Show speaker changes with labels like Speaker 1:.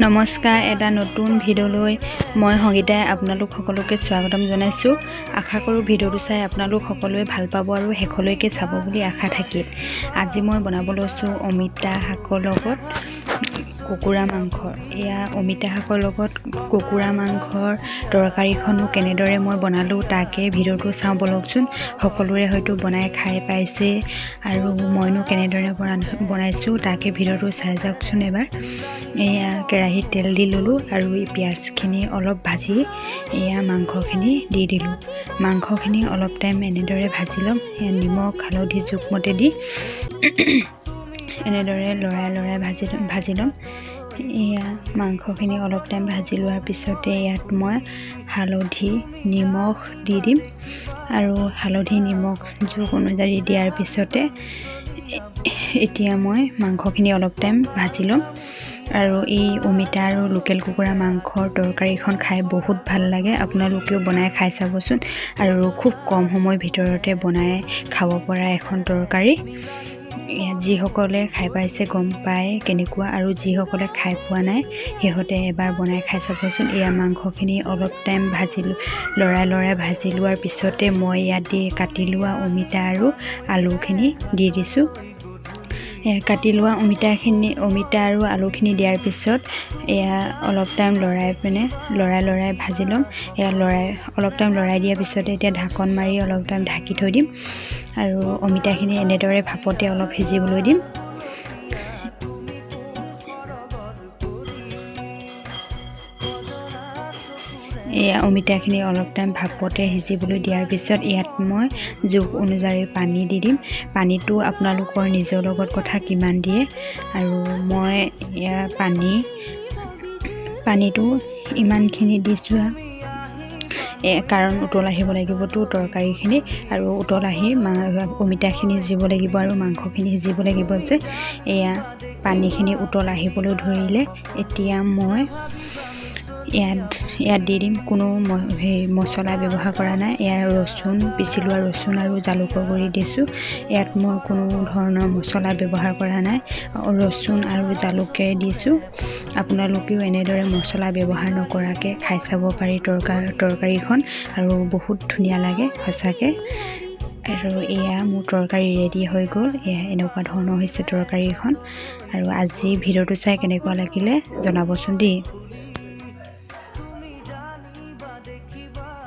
Speaker 1: নমস্কাৰ, এটা নতুন ভিডিঅ'লৈ মই সংগীতাই আপোনালোক সকলোকে স্বাগতম জনাইছোঁ। আশা কৰোঁ ভিডিঅ'টো চাই আপোনালোক সকলোৱে ভাল পাব আৰু শেষলৈকে চাব বুলি আশা থাকিল। আজি মই বনাব লৈছোঁ অমিতা শাকৰ লগত কুকুৰা মাংস। এয়া অমিতা শাকৰ লগত কুকুৰা মাংসৰ তৰকাৰীখনো কেনেদৰে মই বনালোঁ তাকে ভিডিঅ'টো চাওঁ বলকচোন। সকলোৰে হয়তো বনাই খাই পাইছে আৰু মইনো কেনেদৰে বনাইছোঁ তাকে ভিডিঅ'টো চাই যাওকচোন এবাৰ। এয়া কেৰাহীত তেল দি ল'লোঁ আৰু এই পিঁয়াজখিনি অলপ ভাজি এয়া মাংসখিনি দি দিলোঁ। মাংসখিনি অলপ টাইম এনেদৰে ভাজি ল'ম। নিমখ হালধি জোখমতে দি এনেদৰে লৰাই ভাজি ল'ম। এয়া মাংসখিনি অলপ টাইম ভাজি লোৱাৰ পিছতে ইয়াত মই হালধি নিমখ দি দিম আৰু হালধি নিমখ জোখ অনুযায়ী দিয়াৰ পিছতে এতিয়া মই মাংসখিনি অলপ টাইম ভাজি ল'ম। আৰু এই অমিতা আৰু লোকেল কুকুৰা মাংসৰ তৰকাৰীখন খাই বহুত ভাল লাগে। আপোনালোকেও বনাই খাই চাবচোন। আৰু খুব কম সময়ৰ ভিতৰতে বনাই খাব পৰা এখন তৰকাৰী। যিসকলে খাই পাইছে গম পায় কেনেকুৱা, আৰু যিসকলে খাই পোৱা নাই সিহঁতে এবাৰ বনাই খাই চাবচোন। এয়া মাংসখিনি অলপ টাইম লৰাই ভাজি লোৱাৰ পিছতে মই ইয়াত কাটি লোৱা অমিতা আৰু আলুখিনি দি দিছোঁ। কাটি লোৱা অমিতা আৰু আলুখিনি দিয়াৰ পিছত এয়া অলপ টাইম লৰাই ভাজি ল'ম। এয়া অলপ টাইম লৰাই দিয়াৰ পিছতে এতিয়া ঢাকন মাৰি অলপ টাইম ঢাকি থৈ দিম আৰু অমিতাখিনি এনেদৰে ভাপতে অলপ সিজিবলৈ দিম। এয়া অমিতাখিনি অলপ টাইম ভাপতে সিজিবলৈ দিয়াৰ পিছত ইয়াত মই জোখ অনুযায়ী পানী দি দিম। পানীটো আপোনালোকৰ নিজৰ লগত কথা কিমান দিয়ে। আৰু মই এয়া পানীটো ইমানখিনি দিছোঁ কাৰণ উতল আহিব লাগিবতো তৰকাৰীখিনি, আৰু উতল আহি অমিতাখিনি সিজিব লাগিব আৰু মাংসখিনি সিজিব লাগিব যে। এয়া পানীখিনি উতল আহিবলৈ ধৰিলে এতিয়া মই ইয়াত দি দিম। কোনো মছলা ব্যৱহাৰ কৰা নাই। ইয়াৰ পিচি লোৱা ৰচুন আৰু জালুকৰ গুড়ি দিছোঁ। ইয়াত মই কোনো ধৰণৰ মছলা ব্যৱহাৰ কৰা নাই, ৰচুন আৰু জালুকেৰে দিছোঁ। আপোনালোকেও এনেদৰে মছলা ব্যৱহাৰ নকৰাকৈ খাই চাব পাৰি তৰকাৰীখন, আৰু বহুত ধুনীয়া লাগে সঁচাকৈ। আৰু এয়া মোৰ তৰকাৰী ৰেডি হৈ গ'ল। এয়া এনেকুৱা ধৰণৰ হৈছে তৰকাৰীখন। আৰু আজি ভিডিঅ'টো চাই কেনেকুৱা লাগিলে জনাবচোন দেই।